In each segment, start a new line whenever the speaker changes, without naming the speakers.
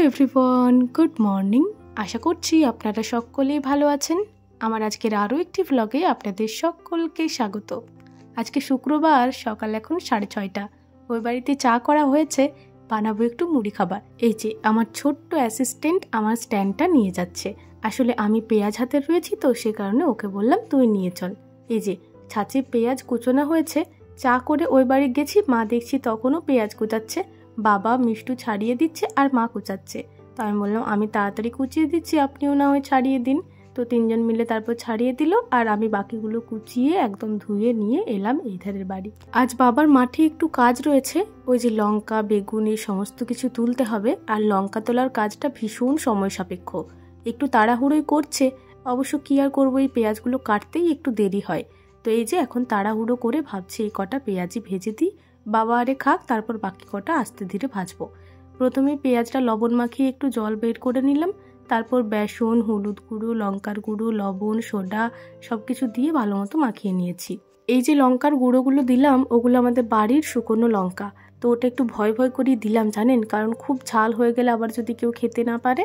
Everyone, good morning. আশা করছি আপনারা সকলেই ভালো আছেন। আমার আজকের আরও একটি ভ্লগে আপনাদের সকলকে স্বাগত। আজকে শুক্রবার, সকাল এখন 6:30। ওই বাড়িতে চা করা হয়েছে, বানাবো একটু মুড়ি খাবার। এই যে আমার ছোট্ট অ্যাসিস্ট্যান্ট আমার স্ট্যান্ডটা নিয়ে যাচ্ছে। আসলে আমি পেঁয়াজ হাতে রয়েছি তো, সে কারণে ওকে বললাম তুই নিয়ে চল। এই যে ছাঁচে পেঁয়াজ কুচোনো হয়েছে। চা করে ওই বাড়ি গেছি, মা দেখছি তখনও পেঁয়াজ কুচাচ্ছে, বাবা মিষ্টু ছাড়িয়ে দিচ্ছে আর মা কুচাচ্ছে। তো আমি বললাম আমি তাড়াতাড়ি কুচিয়ে দিচ্ছি, আপনিও না হয় ছাড়িয়ে দিন। তো তিনজন মিলে তারপর ছাড়িয়ে দিল, আর আমি বাকিগুলো কুচিয়ে একদম ধুয়ে নিয়ে এলাম এই ধারের বাড়ি। আজ বাবার মাঠে একটু কাজ রয়েছে, ওই যে লঙ্কা বেগুন এই সমস্ত কিছু তুলতে হবে। আর লঙ্কা তোলার কাজটা ভীষণ সময় সাপেক্ষ, একটু তাড়াহুড়োই করছে। অবশ্য কি আর করবো, এই পেঁয়াজগুলো কাটতেই একটু দেরি হয়। তো এই যে এখন তাড়াহুড়ো করে ভাবছি এই কটা পেঁয়াজই ভেজে দিই, বাবা আরে খাক, তারপর বাকি কটা আস্তে ধীরে ভাজবো। প্রথমে পেঁয়াজটা লবণ মাখিয়ে একটু জল বের করে নিলাম, তারপর বেসন, হলুদ গুঁড়ো, লঙ্কার গুঁড়ো, লবণ, সোডা সব কিছু দিয়ে ভালো মতো মাখিয়ে নিয়েছি। এই যে লঙ্কার গুঁড়োগুলো দিলাম, ওগুলো আমাদের বাড়ির শুকনো লঙ্কা। তো ওটা একটু ভয় ভয় করেই দিলাম জানেন, কারণ খুব ঝাল হয়ে গেলে আবার যদি কেউ খেতে না পারে।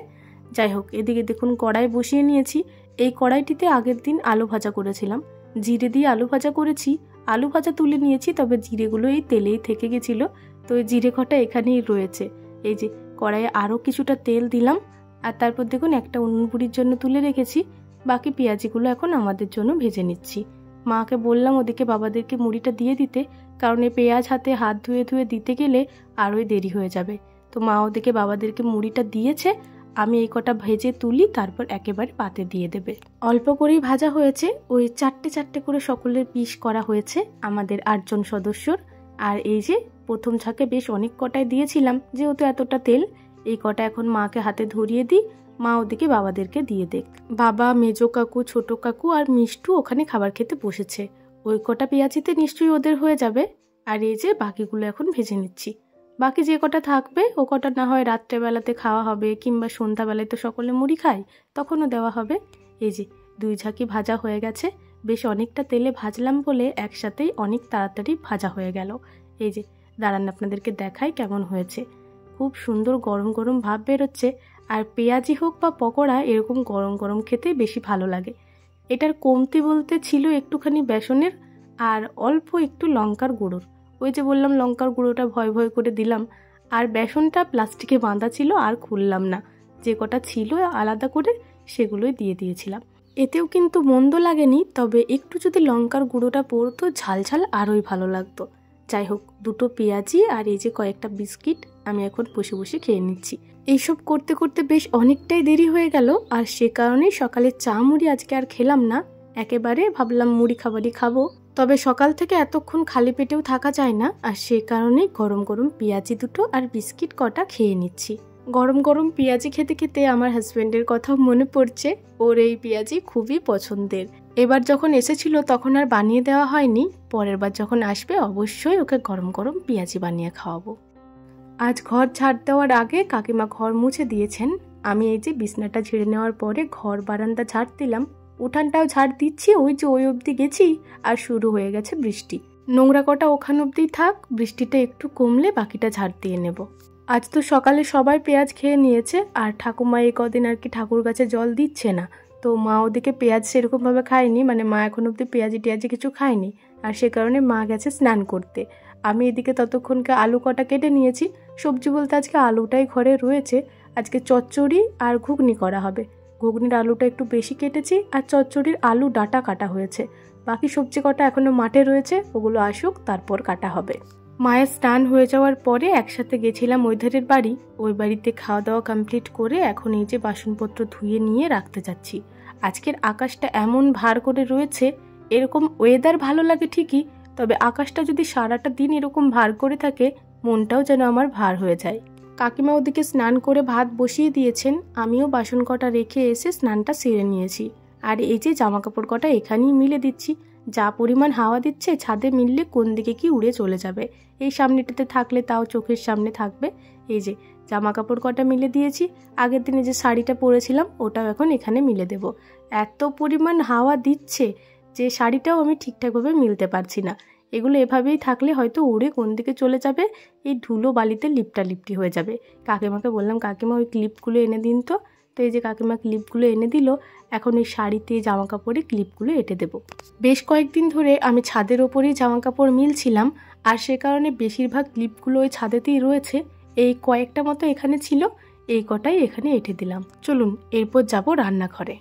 যাই হোক, এদিকে দেখুন কড়াই বসিয়ে নিয়েছি। এই কড়াইটিতে আগের দিন আলু ভাজা করেছিলাম, জিরে দিয়ে আলু ভাজা করেছি। আলু ভাজা তুলে নিয়েছি, তবে জিরেগুলো এই তেলেই থেকে গেছিল, তো এই জিরে কটা এখানেই রয়েছে। এই যে কড়াইয়ে আরও কিছুটা তেল দিলাম, আর তারপর দেখুন একটা উনুনপুরির জন্য তুলে রেখেছি। বাকি পেঁয়াজিগুলো এখন আমাদের জন্য ভেজে নিচ্ছি। মাকে বললাম ওদিকে বাবাদেরকে মুড়িটা দিয়ে দিতে, কারণ এই পেঁয়াজ হাতে হাত ধুয়ে ধুয়ে দিতে গেলে আরোই দেরি হয়ে যাবে। তো মা ওদিকে বাবাদেরকে মুড়িটা দিয়েছে, আমি এই কটা ভেজে তুলি, তারপর একেবারে পাতে দিয়ে দেবে। অল্প করেই ভাজা হয়েছে, ওই চারটে চারটে করে সকলের পিস করা হয়েছে আমাদের 8 জন সদস্যর। আর এই যে প্রথম ঝাঁকে বেশ অনেক কটাই দিয়েছিলাম, যেহেতু এতটা তেল, এই কটা এখন মাকে হাতে ধরিয়ে দিই, মা ওদিকে বাবাদেরকে দিয়ে দেখ। বাবা, মেজো কাকু, ছোট কাকু আর মিষ্টু ওখানে খাবার খেতে বসেছে। ওই কটা পেঁয়াজিতে নিশ্চয়ই ওদের হয়ে যাবে। আর এই যে বাকিগুলো এখন ভেজে নিচ্ছি। বাকি যে কটা থাকবে ও কটা না হয় রাত্রেবেলাতে খাওয়া হবে, কিংবা সন্ধ্যাবেলায় তো সকলে মুড়ি খায়, তখনও দেওয়া হবে। এই যে 2 ঝাঁকি ভাজা হয়ে গেছে। বেশ অনেকটা তেলে ভাজলাম বলে একসাথেই অনেক তাড়াতাড়ি ভাজা হয়ে গেল। এই যে দাঁড়ান আপনাদেরকে দেখাই কেমন হয়েছে। খুব সুন্দর গরম গরম ভাব বেরোচ্ছে। আর পেঁয়াজি হোক বা পকোড়া, এরকম গরম গরম খেতে বেশি ভালো লাগে। এটার কমতি বলতে ছিল একটুখানি বেসনের আর অল্প একটু লঙ্কার গুঁড়োর। ওই যে বললাম লঙ্কার গুঁড়োটা ভয় ভয় করে দিলাম। আর বেসনটা প্লাস্টিকে বাঁধা ছিল, আর খুললাম না, যে কটা ছিল আলাদা করে সেগুলোই দিয়ে দিয়েছিলাম। এতেও কিন্তু মন্দ লাগেনি, তবে একটু যদি লঙ্কার গুঁড়োটা পড়তো ঝাল ঝাল আরোই ভালো লাগতো। যাই হোক, 2টো পেঁয়াজি আর এই যে কয়েকটা বিস্কিট আমি এখন বসে বসে খেয়ে নিচ্ছি। এইসব করতে করতে বেশ অনেকটাই দেরি হয়ে গেল, আর সে কারণেই সকালে চা মুড়ি আজকে আর খেলাম না, একেবারে ভাবলাম মুড়ি খাবারই খাবো। তবে সকাল থেকে এতক্ষণ খালি পেটেও থাকা যায় না, আর সে কারণেই গরম গরম পেঁয়াজি 2টো আর বিস্কিট কটা খেয়ে নিচ্ছি। গরম গরম পেঁয়াজি খেতে খেতে আমার হাজব্যান্ডের কথা মনে পড়ছে, ওর এই পেঁয়াজি খুবই পছন্দের। এবার যখন এসেছিল তখন আর বানিয়ে দেওয়া হয়নি, পরের বার যখন আসবে অবশ্যই ওকে গরম গরম পেঁয়াজি বানিয়ে খাওয়াবো। আজ ঘর ঝাড় দেওয়ার আগে কাকিমা ঘর মুছে দিয়েছেন। আমি এই যে বিছনাটা ঝেড়ে নেওয়ার পরে ঘর বারান্দা ঝাড় দিলাম, উঠানটাও ঝাড় দিচ্ছি। ওই যে ওই অবধি গেছি, আর শুরু হয়ে গেছে বৃষ্টি। নোংরা কটা ওখান অবধি থাক, বৃষ্টিটা একটু কমলে বাকিটা ঝাড় দিয়ে নেব। আজ তো সকালে সবাই পেঁয়াজ খেয়ে নিয়েছে, আর ঠাকুমা এই কদিন আর কি ঠাকুর গাছে জল দিচ্ছে না, তো মা ওদিকে পেঁয়াজ সেরকমভাবে খায়নি, মানে মা এখন অবধি পেঁয়াজি টেয়াজি কিছু খায়নি, আর সে কারণে মা গেছে স্নান করতে। আমি এদিকে ততক্ষণকে আলু কটা কেটে নিয়েছি। সবজি বলতে আজকে আলুটাই ঘরে রয়েছে। আজকে চচ্চড়ি আর ঘুগনি করা হবে। ঘুগনির আলুটা একটু বেশি কেটেছি, আর চচ্চড়ির আলু ডাঁটা কাটা হয়েছে। বাকি সবজি কটা এখনো মাঠে রয়েছে, ওগুলো আসুক তারপর কাটা হবে। মায়ের স্নান হয়ে যাওয়ার পরে একসাথে গেছিলাম ওই ধারের বাড়ি। ওই বাড়িতে খাওয়া দাওয়া কমপ্লিট করে এখন এই যে বাসনপত্র ধুয়ে নিয়ে রাখতে যাচ্ছি। আজকের আকাশটা এমন ভার করে রয়েছে, এরকম ওয়েদার ভালো লাগে ঠিকই, তবে আকাশটা যদি সারাটা দিন এরকম ভার করে থাকে, মনটাও যেন আমার ভার হয়ে যায়। কাকিমা ওদিকে স্নান করে ভাত বসিয়ে দিয়েছেন, আমিও বাসন কটা রেখে এসে স্নানটা সেরে নিয়েছি। আর এই যে জামা কাপড় কটা এখানেই মিলে দিচ্ছি। যা পরিমাণ হাওয়া দিচ্ছে, ছাদে মিললে কোন দিকে কি উড়ে চলে যাবে। এই সামনেটাতে থাকলে তাও চোখের সামনে থাকবে। এই যে জামা কাপড় কটা মিলে দিয়েছি। আগের দিনে যে শাড়িটা পরেছিলাম ওটাও এখন এখানে মিলে দেব। এত পরিমাণ হাওয়া দিচ্ছে যে শাড়িটাও আমি ঠিকঠাকভাবে মিলতে পারছি না। এগুলো এভাবেই থাকলে হয়তো উড়ে কোন দিকে চলে যাবে, এই ধুলো বালিতে লিপটালিপটি হয়ে যাবে। কাকিমাকে বললাম, কাকিমা ওই ক্লিপগুলো এনে দিন তো। তো এই যে কাকিমা ক্লিপগুলো এনে দিল। এখন ওই শাড়িতে জামা কাপড়ে ক্লিপগুলো এঁটে দেবো। বেশ কয়েকদিন ধরে আমি ছাদের ওপরেই জামা কাপড় মিলছিলাম, আর সে কারণে বেশিরভাগ ক্লিপগুলো ওই ছাদেতেই রয়েছে। এই কয়েকটা মতো এখানে ছিল, এই কটাই এখানে এঁটে দিলাম। চলুন এরপর যাব রান্নাঘরে।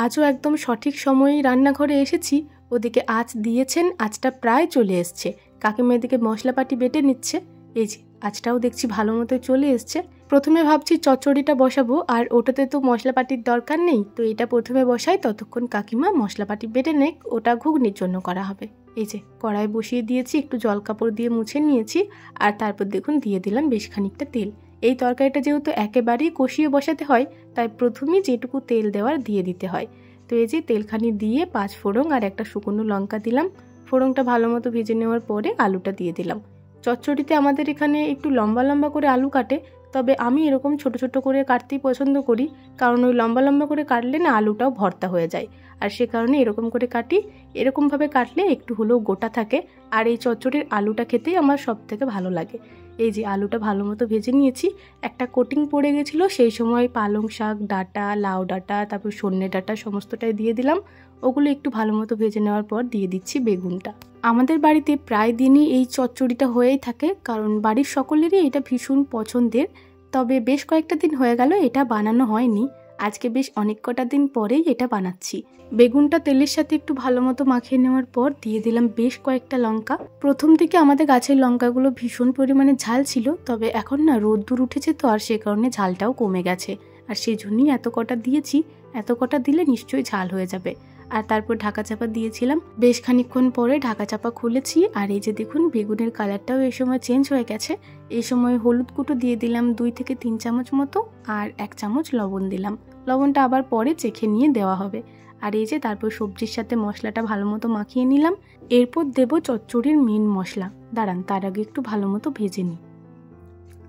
আজও একদম সঠিক সময়েই রান্নাঘরে এসেছি। ওদিকে আঁচ দিয়েছেন, আঁচটা প্রায় চলে এসছে। কাকিমা এদিকে মশলাপাটি বেটে নিচ্ছে। এই যে আঁচটাও দেখছি ভালো মতো চলে এসছে। প্রথমে ভাবছি চচ্চড়িটা বসাবো, আর ওটাতে তো মশলাপাটির দরকার নেই, তো এটা প্রথমে বসাই, ততক্ষণ কাকিমা মশলাপাটি বেটে নেক, ওটা ঘুগনির জন্য করা হবে। এই যে কড়াই বসিয়ে দিয়েছি, একটু জল কাপড় দিয়ে মুছে নিয়েছি, আর তারপর দেখুন দিয়ে দিলাম বেশ খানিকটা তেল। এই তরকারিটা যেহেতু একেবারেই কষিয়ে বসাতে হয়, তাই প্রথমেই যেটুকু তেল দেওয়ার দিয়ে দিতে হয়। তো এই যে তেলখানি দিয়ে 5 ফোড়ন আর একটা শুকনো লঙ্কা দিলাম। ফোড়নটা ভালো মতো ভেজে নেওয়ার পরে আলুটা দিয়ে দিলাম। চচ্চড়িতে আমাদের এখানে একটু লম্বা লম্বা করে আলু কাটে, তবে আমি এরকম ছোট ছোট করে কাটতেই পছন্দ করি, কারণ ওই লম্বা লম্বা করে কাটলে না আলুটাও ভর্তা হয়ে যায়, আর সে কারণে এরকম করে কাটি। এরকমভাবে কাটলে একটু হলেও গোটা থাকে, আর এই চচ্চড়ির আলুটা খেতেই আমার সব থেকে ভালো লাগে। এই যে আলুটা ভালো মতো ভেজে নিয়েছি। একটা কোটিং পড়ে গেছিলো, সেই সময় পালং শাক ডাঁটা, লাউ ডাঁটা, তারপর সন্নে ডাঁটা সমস্তটাই দিয়ে দিলাম। ওগুলো একটু ভালো মতো ভেজে নেওয়ার পর দিয়ে দিচ্ছি বেগুনটা। আমাদের বাড়িতে প্রায় দিনই এই চচ্চড়িটা হয়েই থাকে, কারণ বাড়ির সকলেরই এটা ভীষণ পছন্দের। তবে বেশ কয়েকটা দিন হয়ে গেল এটা বানানো হয়নি, আজকে বেশ অনেক কটা দিন পরেই এটা বানাচ্ছি। বেগুনটা তেলের সাথে একটু ভালো মতো মাখিয়ে নেওয়ার পর দিয়ে দিলাম বেশ কয়েকটা লঙ্কা। প্রথম থেকে আমাদের গাছের লঙ্কাগুলো ভীষণ পরিমাণে ঝাল ছিল, তবে এখন না রোদ্দুর উঠেছে তো, আর সে কারণে ঝালটাও কমে গেছে, আর সেই জন্যই এত কটা দিয়েছি। এত কটা দিলে নিশ্চয়ই ঝাল হয়ে যাবে। আর তারপর ঢাকা চাপা দিয়েছিলাম। বেশ খানিকক্ষণ পরে ঢাকা চাপা খুলেছি, আর এই যে দেখুন বেগুনের কালারটাও এই সময় চেঞ্জ হয়ে গেছে। এই সময় হলুদ গুঁটো দিয়ে দিলাম 2 থেকে 3 চামচ মতো, আর 1 চামচ লবণ দিলাম। লবণটা আবার পরে চেখে নিয়ে দেওয়া হবে। আর এই যে তারপর সবজির সাথে মশলাটা ভালো মতো মাখিয়ে নিলাম। এরপর দেব চচ্চড়ির মেন মশলা। দাঁড়ান, তার আগে একটু ভালো মতো ভেজে নিই।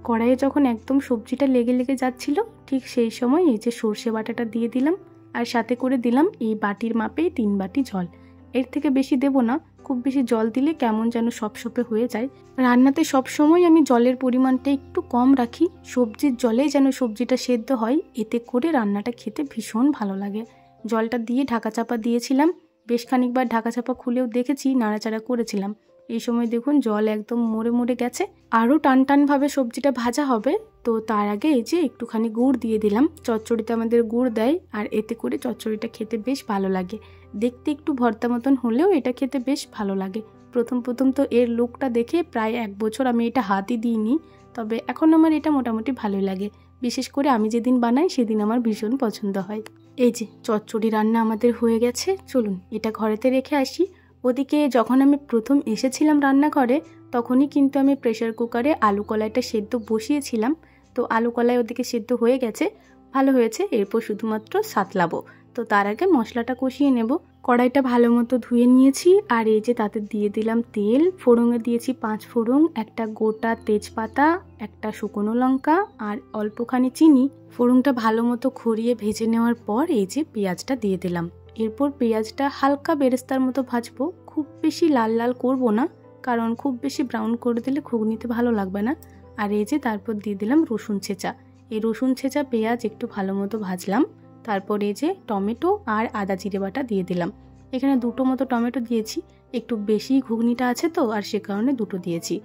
কড়াইয়ে যখন একদম সবজিটা লেগে লেগে যাচ্ছিল, ঠিক সেই সময় এই যে সর্ষে বাটাটা দিয়ে দিলাম, আর সাথে করে দিলাম এই বাটির মাপে 3 বাটি জল। এর থেকে বেশি দেব না, খুব বেশি জল দিলে কেমন যেন সপসপে হয়ে যায়। রান্নাতে সবসময় আমি জলের পরিমাণটা একটু কম রাখি, সবজির জলেই যেন সবজিটা সেদ্ধ হয়, এতে করে রান্নাটা খেতে ভীষণ ভালো লাগে। জলটা দিয়ে ঢাকা চাপা দিয়েছিলাম। বেশ খানিকবার ঢাকা চাপা খুলেও দেখেছি, নাড়াচাড়া করেছিলাম। এই সময় দেখুন জল একদম মরে মরে গেছে। আরও টান টানভাবে সবজিটা ভাজা হবে, তো তার আগে এই যে একটুখানি গুড় দিয়ে দিলাম। চচ্চড়িতে আমাদের গুড় দেয়, আর এতে করে চচ্চড়িটা খেতে বেশ ভালো লাগে। দেখতে একটু ভর্তা মতন হলেও এটা খেতে বেশ ভালো লাগে। প্রথম প্রথম তো এর লুকটা দেখে প্রায় 1 বছর আমি এটা হাতই দিইনি, তবে এখন আমার এটা মোটামুটি ভালোই লাগে। বিশেষ করে আমি যেদিন বানাই সেদিন আমার ভীষণ পছন্দ হয়। এই যে চচ্চড়ি রান্না আমাদের হয়ে গেছে, চলুন এটা ঘরেতে রেখে আসি। ওদিকে যখন আমি প্রথম এসেছিলাম রান্নাঘরে, তখনই কিন্তু আমি প্রেসার কুকারে আলু কলাইটা সেদ্ধ বসিয়েছিলাম। তো আলু কলাই ওদিকে সেদ্ধ হয়ে গেছে, ভালো হয়েছে। এরপর শুধুমাত্র সাতলাবো, তো তার আগে মশলাটা কষিয়ে নেব। কড়াইটা ভালো মতো ধুয়ে নিয়েছি, আর এই যে তাতে দিয়ে দিলাম তেল। ফোড়নে দিয়েছি 5 ফোড়ন, একটা গোটা তেজপাতা, একটা শুকনো লঙ্কা, আর অল্পখানি চিনি। ফোড়নটা ভালো মতো খড়িয়ে ভেজে নেওয়ার পর এই যে পেঁয়াজটা দিয়ে দিলাম। এরপর পেঁয়াজটা হালকা বেরেস্তার মতো ভাজবো, খুব বেশি লাল লাল করব না, কারণ খুব বেশি ব্রাউন করে দিলে ঘুগনিতে ভালো লাগবে না। আর এই যে তারপর দিয়ে দিলাম রসুন ছেঁচা। এই রসুন ছেঁচা পেঁয়াজ একটু ভালো মতো ভাজলাম। তারপর এই যে টমেটো আর আদা জিরে বাটা দিয়ে দিলাম। এখানে 2টো মতো টমেটো দিয়েছি, একটু বেশি ঘুগনিটা আছে তো, আর সে কারণে 2টো দিয়েছি।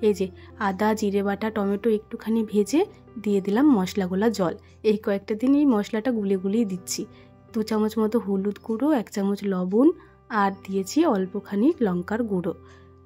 এই যে আদা জিরে বাটা টমেটো একটুখানি ভেজে দিয়ে দিলাম মশলাগুলা জল। এই কয়েকটা দিন এই মশলাটা গুলে গুলিয়ে দিচ্ছি। 2 চামচ মতো হলুদ গুঁড়ো, 1 চামচ লবণ, আর দিয়েছি অল্পখানি লঙ্কার গুঁড়ো।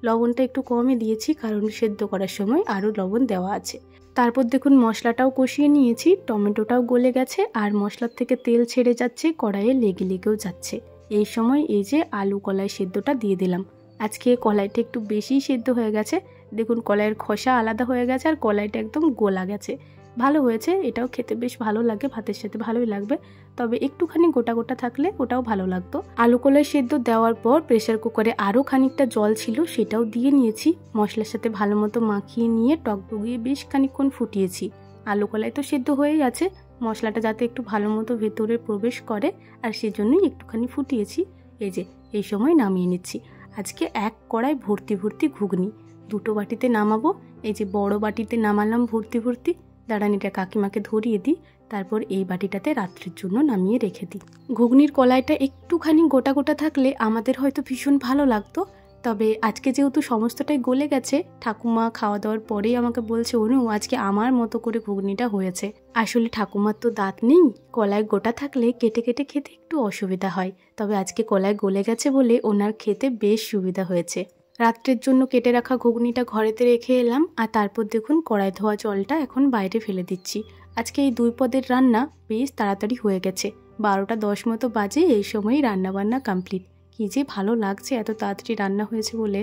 লবণটা একটু কমই দিয়েছি, কারণ সেদ্ধ করার সময় আরও লবণ দেওয়া আছে। তারপর দেখুন মশলাটাও কষিয়ে নিয়েছি, টমেটোটাও গলে গেছে, আর মশলার থেকে তেল ছেড়ে যাচ্ছে, কড়াইয়ে লেগে লেগেও যাচ্ছে। এই সময় এই যে আলু কলাই সেদ্ধটা দিয়ে দিলাম। আজকে কলাইটা একটু বেশি সেদ্ধ হয়ে গেছে, দেখুন কলাইয়ের খোসা আলাদা হয়ে গেছে, আর কলাইটা একদম গোলা গেছে। ভালো হয়েছে, এটাও খেতে বেশ ভালো লাগে, ভাতের সাথে ভালোই লাগবে। তবে একটুখানি গোটা গোটা থাকলে ওটাও ভালো লাগতো। আলু কলাই সেদ্ধ দেওয়ার পর প্রেসার কুকারে আরও খানিকটা জল ছিল, সেটাও দিয়ে নিয়েছি। মশলার সাথে ভালো মতো মাখিয়ে নিয়ে টকবগিয়ে বেশ খানিকক্ষণ ফুটিয়েছি। আলু কলাই তো সেদ্ধ হয়েই আছে, মশলাটা যাতে একটু ভালো মতো ভেতরে প্রবেশ করে, আর সেজন্যই একটুখানি ফুটিয়েছি। এই যে এই সময় নামিয়ে নিচ্ছি। আজকে এক কড়াই ভর্তি ভর্তি ঘুগনি, দুটো বাটিতে নামাবো। এই যে বড় বাটিতে নামালাম ভর্তি ভর্তি। দাঁড়ান এটা কাকিমাকে ধরিয়ে দিই, তারপর এই বাটিটাতে রাত্রির জন্য নামিয়ে রেখে দিই। ঘুগনির কলাইটা একটুখানি গোটা গোটা থাকলে আমাদের হয়তো ভীষণ ভালো লাগতো, তবে আজকে যেহেতু সমস্তটাই গলে গেছে, ঠাকুমা খাওয়া দাওয়ার পরেই আমাকে বলছে অনু আজকে আমার মতো করে ঘুগনিটা হয়েছে। আসলে ঠাকুমার তো দাঁত নেই, কলাই গোটা থাকলে কেটে কেটে খেতে একটু অসুবিধা হয়, তবে আজকে কলাই গলে গেছে বলে ওনার খেতে বেশ সুবিধা হয়েছে। রাত্রের জন্য কেটে রাখা ঘুগনিটা ঘরেতে রেখে এলাম, আর তারপর দেখুন কড়াই ধোয়া জলটা এখন বাইরে ফেলে দিচ্ছি। আজকে এই 2 পদের রান্না বেশ তাড়াতাড়ি হয়ে গেছে, 12টা 10 মতো বাজে এই সময়ই রান্নাবান্না কমপ্লিট। কি যে ভালো লাগছে এত তাড়াতাড়ি রান্না হয়েছে বলে।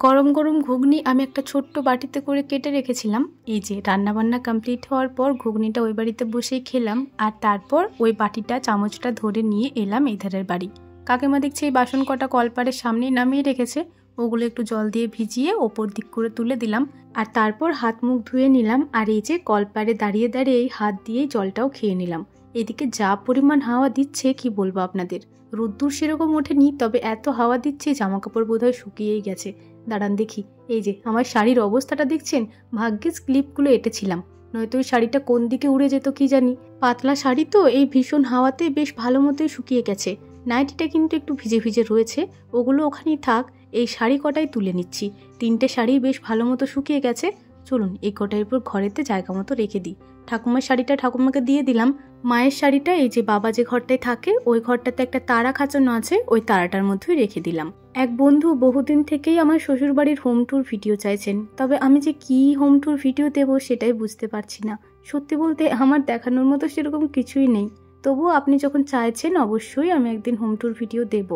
গরম গরম ঘুগনি আমি একটা ছোট্ট বাটিতে করে কেটে রেখেছিলাম। এই যে রান্নাবান্না কমপ্লিট হওয়ার পর ঘুগনিটা ওই বাড়িতে বসেই খেলাম, আর তারপর ওই বাটিটা চামচটা ধরে নিয়ে এলাম এই ধারের বাড়ি। কাকিমা দেখছি এই বাসন কটা কলপারের সামনেই নামিয়ে রেখেছে, ওগুলো একটু জল দিয়ে ভিজিয়ে ওপর দিক করে তুলে দিলাম, আর তারপর হাত মুখ ধুয়ে নিলাম। আর এই যে কলপারে দাঁড়িয়ে দাঁড়িয়ে হাত দিয়ে জলটাও খেয়ে নিলাম। এদিকে যা পরিমাণ হাওয়া দিচ্ছে কি বলবো আপনাদের, রোদ্দুর সেরকম ওঠেনি, তবে এত হাওয়া দিচ্ছে জামা কাপড় বোধহয় শুকিয়েই গেছে। দাঁড়ান দেখি, এই যে আমার শাড়ির অবস্থাটা দেখছেন, ভাগ্যিস ক্লিপগুলো এঁটেছিলাম, নয়তো ওই শাড়িটা কোন দিকে উড়ে যেত কি জানি। পাতলা শাড়ি তো এই ভীষণ হাওয়াতে বেশ ভালো মতোই শুকিয়ে গেছে। নাইটিটা কিন্তু একটু ভিজে ভিজে রয়েছে, ওগুলো ওখানেই থাক। এই শাড়ি কটাই তুলে নিচ্ছি, 3টে শাড়ি বেশ ভালো মতো শুকিয়ে গেছে। চলুন এই কটার উপর ঘরেতে জায়গা মতো রেখে দিই। ঠাকুমার শাড়িটা ঠাকুমাকে দিয়ে দিলাম। মায়ের শাড়িটা এই যে বাবা যে ঘরটায় থাকে ওই ঘরটাতে একটা তারা খাঁচানো আছে, ওই তারাটার মধ্যেই রেখে দিলাম। এক বন্ধু বহুদিন থেকেই আমার শ্বশুরবাড়ির হোম ট্যুর ভিডিও চাইছেন, তবে আমি যে কি হোম ট্যুর ভিডিও দেবো সেটাই বুঝতে পারছি না। সত্যি বলতে আমার দেখানোর মতো সেরকম কিছুই নেই, তবুও আপনি যখন চাইছেন অবশ্যই আমি একদিন হোম ট্যুর ভিডিও দেব।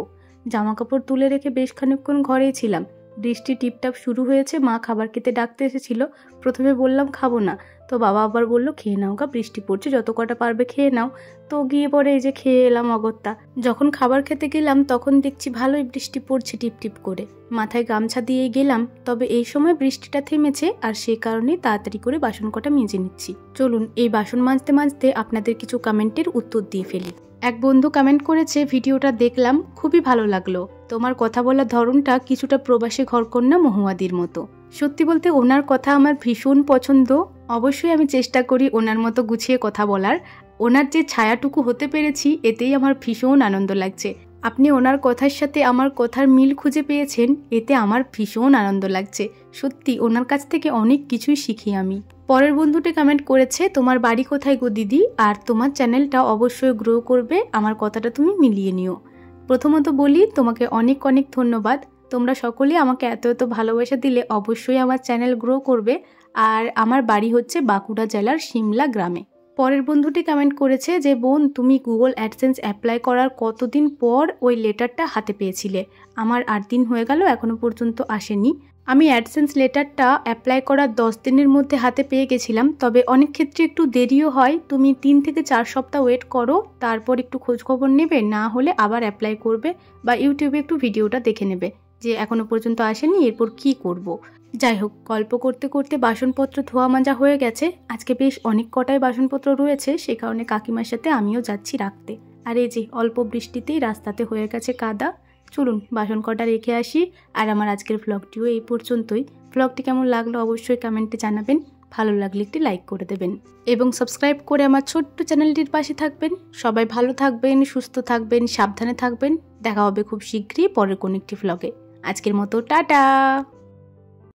জামা কাপড় তুলে রেখে বেশ খানিকক্ষণ ঘরেই ছিলাম। বৃষ্টি টিপটাপ শুরু হয়েছে, মা খাবার খেতে ডাকতে এসেছিল। প্রথমে বললাম খাবো না, তো বাবা আবার বললো খেয়ে নাও গা, বৃষ্টি পড়ছে যত কটা পারবে খেয়ে নাও। তো গিয়ে পরে এই যে খেয়ে এলাম অগত্যা। যখন খাবার খেতে গেলাম তখন দেখছি ভালোই বৃষ্টি পড়ছে টিপ টিপ করে, মাথায় গামছা দিয়ে গেলাম, তবে এই সময় বৃষ্টিটা থেমেছে, আর সেই কারণেই তাড়াতাড়ি করে বাসন কটা মেজে নিচ্ছি। চলুন এই বাসন মাজতে মাজতে আপনাদের কিছু কমেন্টের উত্তর দিয়ে ফেলি। এক বন্ধু কমেন্ট করেছে, ভিডিওটা দেখলাম খুবই ভালো লাগলো, তোমার কথা বলার ধরনটা কিছুটা প্রবাসী ঘরকন্যা মহুয়াদির মতো। সত্যি বলতে ওনার কথা আমার ভীষণ পছন্দ, অবশ্যই আমি চেষ্টা করি ওনার মতো গুছিয়ে কথা বলার। ওনার যে ছায়াটুকু হতে পেরেছি এতেই আমার ভীষণ আনন্দ লাগছে। আপনি ওনার কথার সাথে আমার কথার মিল খুঁজে পেয়েছেন, এতে আমার ভীষণ আনন্দ লাগছে। সত্যি ওনার কাছ থেকে অনেক কিছুই শিখি আমি। পরের বন্ধুটি কমেন্ট করেছে, তোমার বাড়ি কোথায় গো দিদি, আর তোমার চ্যানেলটা অবশ্যই গ্রো করবে, আমার কথাটা তুমি মিলিয়ে নিও। প্রথমত বলি তোমাকে অনেক অনেক ধন্যবাদ, তোমরা সকলে আমাকে এত এত ভালোবাসা দিলে অবশ্যই আমার চ্যানেল গ্রো করবে। আর আমার বাড়ি হচ্ছে বাঁকুড়া জেলার সিমলা গ্রামে। পরের বন্ধুটি কমেন্ট করেছে যে বোন তুমি গুগল অ্যাডসেন্স অ্যাপ্লাই করার কতদিন পর ওই লেটারটা হাতে পেয়েছিলে, আমার 8 দিন হয়ে গেল এখনো পর্যন্ত আসেনি। আমি অ্যাডসেন্স লেটারটা অ্যাপ্লাই করার 10 দিনের মধ্যে হাতে পেয়ে গেছিলাম, তবে অনেক ক্ষেত্রে একটু দেরিও হয়। তুমি 3 থেকে 4 সপ্তাহ ওয়েট করো, তারপর একটু খোঁজখবর নেবে, না হলে আবার অ্যাপ্লাই করবে বা ইউটিউবে একটু ভিডিওটা দেখে নেবে যে এখনো পর্যন্ত আসেনি এরপর কি করব। যাই হোক, গল্প করতে করতে বাসনপত্র ধোয়া মাজা হয়ে গেছে। আজকে বেশ অনেক কটাই বাসনপত্র রয়েছে, সে কারণে কাকিমার সাথে আমিও যাচ্ছি রাখতে। আর এই যে অল্প বৃষ্টিতেই রাস্তাতে হয়ে গেছে কাদা। চলুন বাসন কটা রেখে আসি। আর আমার আজকের ভ্লগটিও এই পর্যন্তই। ভ্লগটি কেমন লাগলো অবশ্যই কমেন্টে জানাবেন, ভালো লাগলে একটি লাইক করে দেবেন এবং সাবস্ক্রাইব করে আমার ছোট্ট চ্যানেলটির পাশে থাকবেন। সবাই ভালো থাকবেন, সুস্থ থাকবেন, সাবধানে থাকবেন। দেখা হবে খুব শীঘ্রই পরের কোনো একটি ভ্লগে। আজকের মতো টাটা।